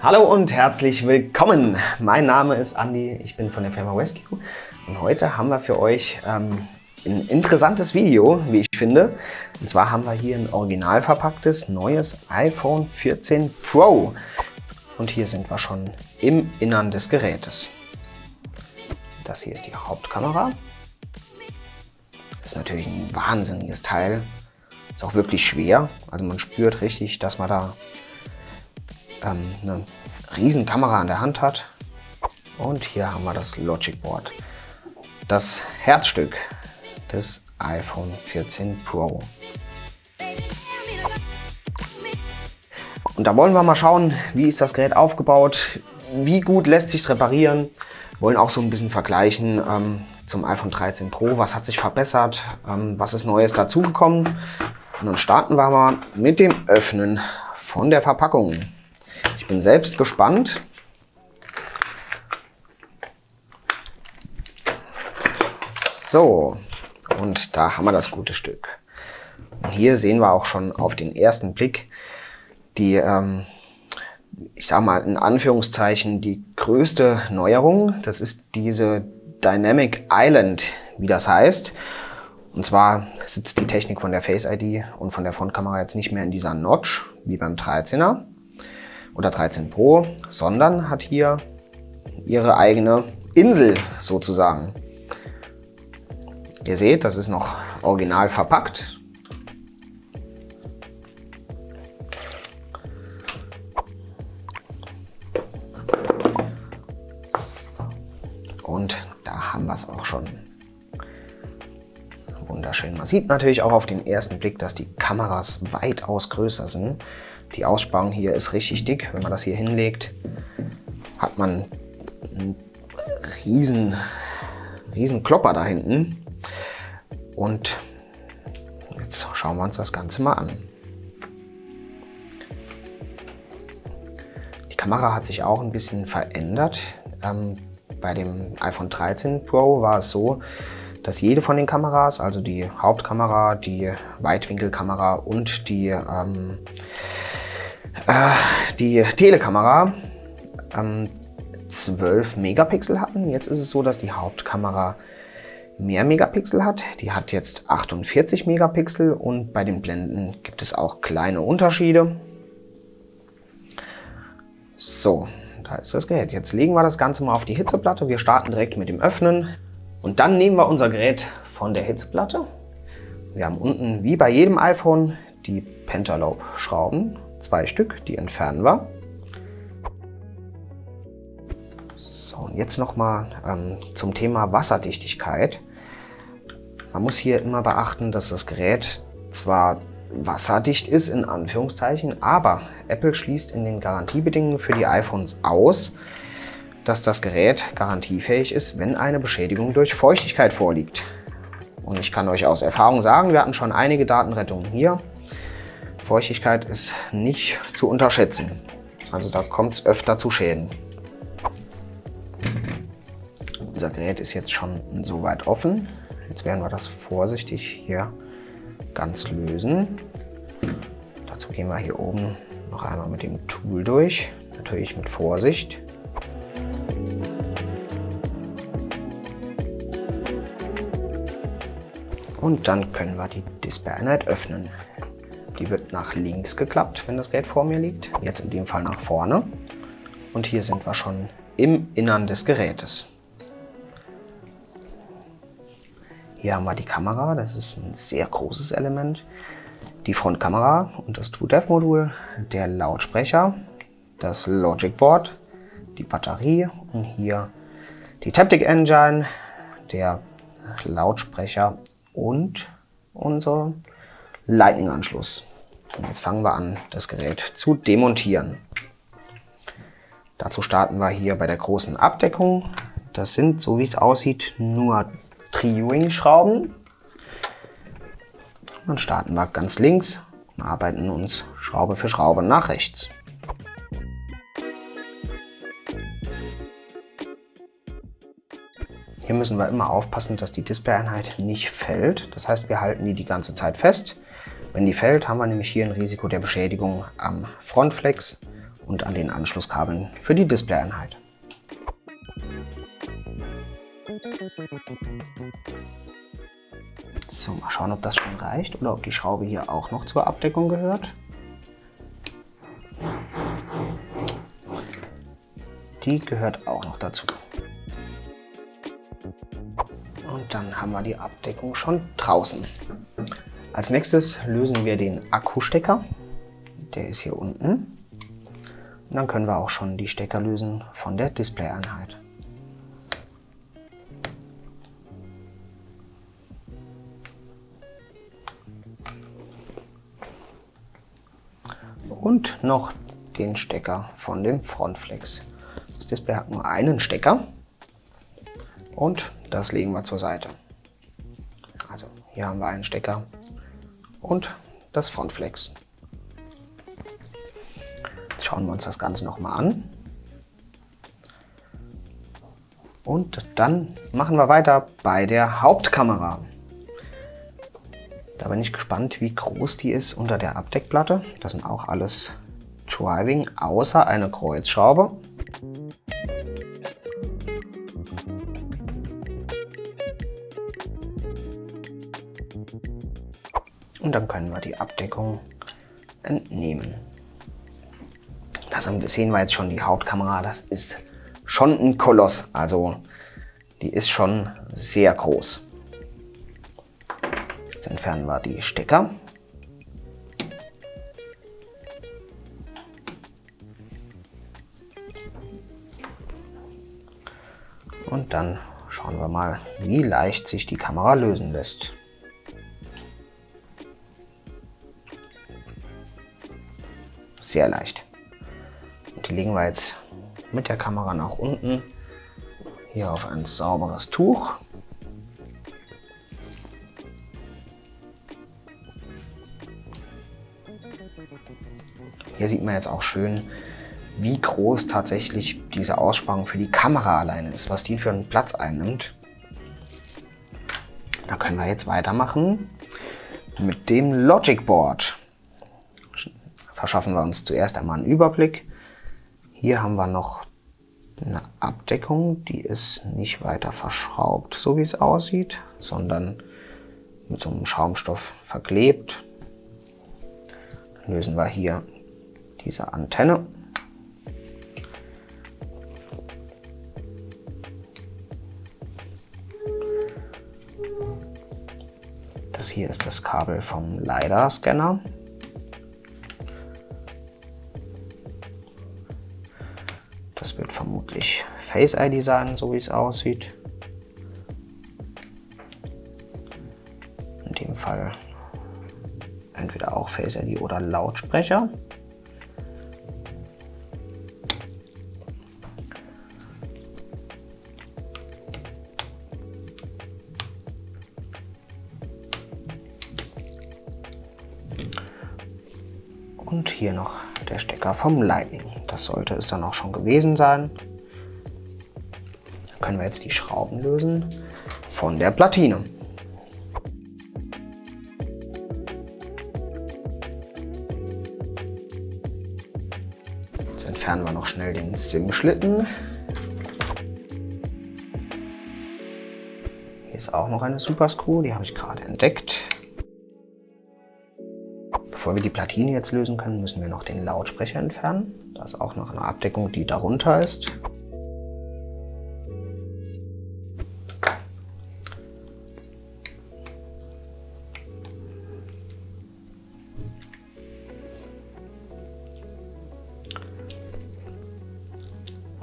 Hallo und herzlich willkommen. Mein Name ist Andi, ich bin von der Firma Rescue und heute haben wir für euch ein interessantes Video, wie ich finde. Und zwar haben wir hier ein original verpacktes neues iPhone 14 Pro und hier sind wir schon im Innern des Gerätes. Das hier ist die Hauptkamera. Das ist natürlich ein wahnsinniges Teil. Ist auch wirklich schwer, also man spürt richtig, dass man da eine riesen Kamera an der Hand hat. Und hier haben wir das Logic Board, das Herzstück des iPhone 14 Pro. Und da wollen wir mal schauen, wie ist das Gerät aufgebaut, wie gut lässt sich es reparieren. Wir wollen auch so ein bisschen vergleichen zum iPhone 13 Pro, was hat sich verbessert, was ist Neues dazugekommen. Und dann starten wir mal mit dem Öffnen von der Verpackung. Ich bin selbst gespannt. So, und da haben wir das gute Stück. Und hier sehen wir auch schon auf den ersten Blick die, ich sage mal in Anführungszeichen, die größte Neuerung. Das ist diese Dynamic Island, wie das heißt. Und zwar sitzt die Technik von der Face ID und von der Frontkamera jetzt nicht mehr in dieser Notch, wie beim 13er oder 13 Pro, sondern hat hier ihre eigene Insel sozusagen. Ihr seht, das ist noch original verpackt. Und da haben wir es auch schon. Wunderschön. Man sieht natürlich auch auf den ersten Blick, dass die Kameras weitaus größer sind. Die Aussparung hier ist richtig dick. Wenn man das hier hinlegt, hat man einen riesen Klopper da hinten. Und jetzt schauen wir uns das Ganze mal an. Die Kamera hat sich auch ein bisschen verändert. Bei dem iPhone 13 Pro war es so, dass jede von den Kameras, also die Hauptkamera, die Weitwinkelkamera und die Telekamera 12 Megapixel hatten. Jetzt ist es so, dass die Hauptkamera mehr Megapixel hat. Die hat jetzt 48 Megapixel und bei den Blenden gibt es auch kleine Unterschiede. So, da ist das Gerät. Jetzt legen wir das Ganze mal auf die Hitzeplatte. Wir starten direkt mit dem Öffnen und dann nehmen wir unser Gerät von der Hitzeplatte. Wir haben unten, wie bei jedem iPhone, die Pentalobe-Schrauben. 2 Stück, die entfernen wir. So, und jetzt nochmal zum Thema Wasserdichtigkeit. Man muss hier immer beachten, dass das Gerät zwar wasserdicht ist, in Anführungszeichen, aber Apple schließt in den Garantiebedingungen für die iPhones aus, dass das Gerät garantiefähig ist, wenn eine Beschädigung durch Feuchtigkeit vorliegt. Und ich kann euch aus Erfahrung sagen, wir hatten schon einige Datenrettungen hier. Feuchtigkeit ist nicht zu unterschätzen. Also da kommt es öfter zu Schäden. Unser Gerät ist jetzt schon soweit offen. Jetzt werden wir das vorsichtig hier ganz lösen. Dazu gehen wir hier oben noch einmal mit dem Tool durch. Natürlich mit Vorsicht. Und dann können wir die Display-Einheit öffnen. Die wird nach links geklappt, wenn das Gerät vor mir liegt. Jetzt in dem Fall nach vorne. Und hier sind wir schon im Innern des Gerätes. Hier haben wir die Kamera, das ist ein sehr großes Element. Die Frontkamera und das TrueDepth-Modul, der Lautsprecher, das Logic Board, die Batterie und hier die Taptic Engine, der Lautsprecher und unser Lightning-Anschluss. Und jetzt fangen wir an, das Gerät zu demontieren. Dazu starten wir hier bei der großen Abdeckung. Das sind, so wie es aussieht, nur Tri-Wing-Schrauben. Dann starten wir ganz links und arbeiten uns Schraube für Schraube nach rechts. Hier müssen wir immer aufpassen, dass die Displayeinheit nicht fällt. Das heißt, wir halten die ganze Zeit fest. Wenn die fällt, haben wir nämlich hier ein Risiko der Beschädigung am Frontflex und an den Anschlusskabeln für die Displayeinheit. So, mal schauen, ob das schon reicht oder ob die Schraube hier auch noch zur Abdeckung gehört. Die gehört auch noch dazu. Und dann haben wir die Abdeckung schon draußen. Als nächstes lösen wir den Akkustecker. Der ist hier unten. Und dann können wir auch schon die Stecker lösen von der Displayeinheit. Und noch den Stecker von dem Frontflex. Das Display hat nur einen Stecker und das legen wir zur Seite. Also hier haben wir einen Stecker und das Frontflex. Jetzt schauen wir uns das Ganze nochmal an. Und dann machen wir weiter bei der Hauptkamera. Da bin ich gespannt, wie groß die ist unter der Abdeckplatte. Das sind auch alles Driving, außer eine Kreuzschraube. Und dann können wir die Abdeckung entnehmen. Das sehen wir jetzt schon, die Hauptkamera, das ist schon ein Koloss. Also die ist schon sehr groß. Jetzt entfernen wir die Stecker. Und dann schauen wir mal, wie leicht sich die Kamera lösen lässt. Sehr leicht. Und die legen wir jetzt mit der Kamera nach unten hier auf ein sauberes Tuch. Hier sieht man jetzt auch schön, wie groß tatsächlich diese Aussparung für die Kamera alleine ist, was die für einen Platz einnimmt. Da können wir jetzt weitermachen mit dem Logic Board. Verschaffen wir uns zuerst einmal einen Überblick. Hier haben wir noch eine Abdeckung, die ist nicht weiter verschraubt, so wie es aussieht, sondern mit so einem Schaumstoff verklebt. Dann lösen wir hier diese Antenne. Das hier ist das Kabel vom LiDAR-Scanner. Das wird vermutlich Face ID sein, so wie es aussieht. In dem Fall entweder auch Face ID oder Lautsprecher. Und hier noch der Stecker vom Lightning. Das sollte es dann auch schon gewesen sein. Dann können wir jetzt die Schrauben lösen von der Platine. Jetzt entfernen wir noch schnell den SIM-Schlitten. Hier ist auch noch eine Super Screw, die habe ich gerade entdeckt. Bevor wir die Platine jetzt lösen können, müssen wir noch den Lautsprecher entfernen. Da ist auch noch eine Abdeckung, die darunter ist.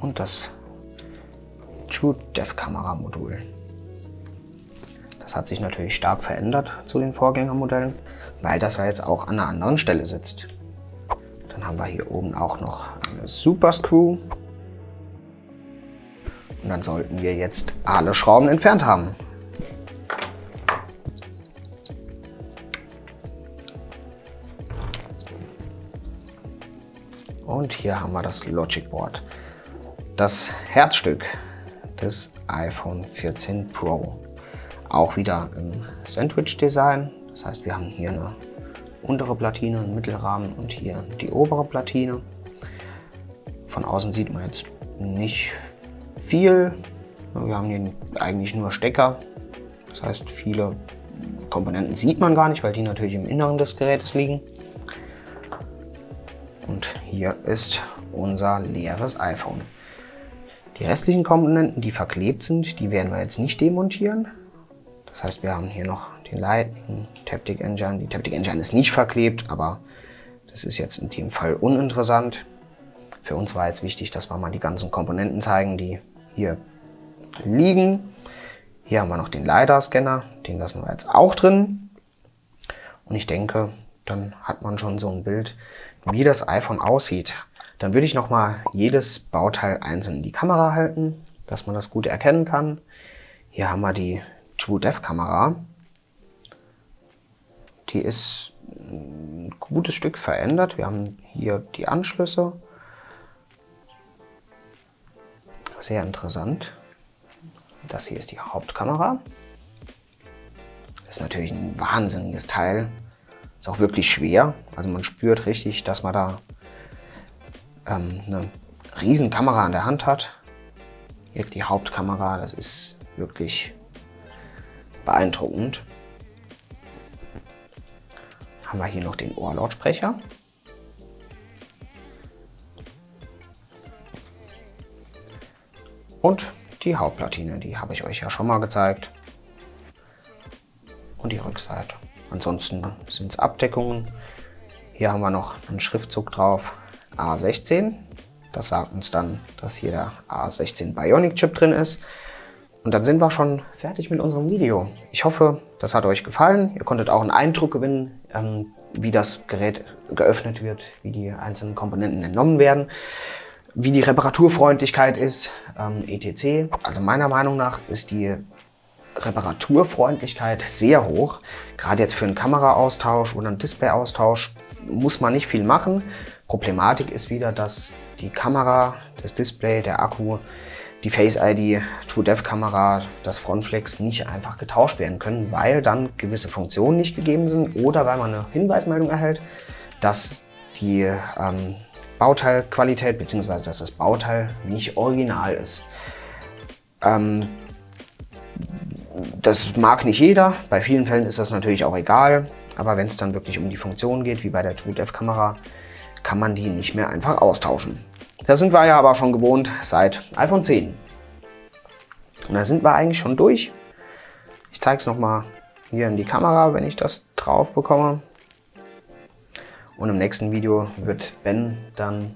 Und das True Depth Kamera Modul. Das hat sich natürlich stark verändert zu den Vorgängermodellen, weil das ja jetzt auch an einer anderen Stelle sitzt. Dann haben wir hier oben auch noch eine Super Screw. Und dann sollten wir jetzt alle Schrauben entfernt haben. Und hier haben wir das Logic Board. Das Herzstück des iPhone 14 Pro. Auch wieder im Sandwich-Design. Das heißt, wir haben hier eine untere Platine, einen Mittelrahmen und hier die obere Platine. Von außen sieht man jetzt nicht viel. Wir haben hier eigentlich nur Stecker. Das heißt, viele Komponenten sieht man gar nicht, weil die natürlich im Inneren des Gerätes liegen. Und hier ist unser leeres iPhone. Die restlichen Komponenten, die verklebt sind, die werden wir jetzt nicht demontieren. Das heißt, wir haben hier noch den Lightning, Taptic Engine. Die Taptic Engine ist nicht verklebt, aber das ist jetzt in dem Fall uninteressant. Für uns war jetzt wichtig, dass wir mal die ganzen Komponenten zeigen, die hier liegen. Hier haben wir noch den LiDAR-Scanner, den lassen wir jetzt auch drin. Und ich denke, dann hat man schon so ein Bild, wie das iPhone aussieht. Dann würde ich nochmal jedes Bauteil einzeln in die Kamera halten, dass man das gut erkennen kann. Hier haben wir die TrueDepth-Kamera. Die ist ein gutes Stück verändert. Wir haben hier die Anschlüsse. Sehr interessant. Das hier ist die Hauptkamera. Das ist natürlich ein wahnsinniges Teil. Ist auch wirklich schwer. Also man spürt richtig, dass man da eine riesen Kamera an der Hand hat. Hier die Hauptkamera, das ist wirklich beeindruckend. Haben wir hier noch den Ohrlautsprecher. Und die Hauptplatine, die habe ich euch ja schon mal gezeigt. Und die Rückseite. Ansonsten sind es Abdeckungen. Hier haben wir noch einen Schriftzug drauf, A16. Das sagt uns dann, dass hier der A16 Bionic Chip drin ist. Und dann sind wir schon fertig mit unserem Video. Ich hoffe, das hat euch gefallen. Ihr konntet auch einen Eindruck gewinnen, wie das Gerät geöffnet wird, wie die einzelnen Komponenten entnommen werden, wie die Reparaturfreundlichkeit ist, etc. Also meiner Meinung nach ist die Reparaturfreundlichkeit sehr hoch. Gerade jetzt für einen Kameraaustausch oder einen Displayaustausch muss man nicht viel machen. Problematik ist wieder, dass die Kamera, das Display, der Akku, die Face ID, TrueDepth-Kamera, das Frontflex nicht einfach getauscht werden können, weil dann gewisse Funktionen nicht gegeben sind oder weil man eine Hinweismeldung erhält, dass die Bauteilqualität bzw. dass das Bauteil nicht original ist. Das mag nicht jeder, bei vielen Fällen ist das natürlich auch egal, aber wenn es dann wirklich um die Funktion geht, wie bei der TrueDepth-Kamera, kann man die nicht mehr einfach austauschen. Das sind wir ja aber schon gewohnt seit iPhone 10. Und da sind wir eigentlich schon durch. Ich zeige es nochmal hier in die Kamera, wenn ich das drauf bekomme. Und im nächsten Video wird Ben dann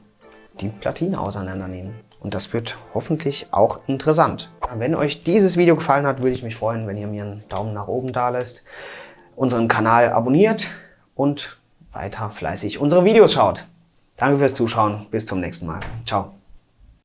die Platine auseinandernehmen. Und das wird hoffentlich auch interessant. Wenn euch dieses Video gefallen hat, würde ich mich freuen, wenn ihr mir einen Daumen nach oben da lasst, unseren Kanal abonniert und weiter fleißig unsere Videos schaut. Danke fürs Zuschauen. Bis zum nächsten Mal. Ciao.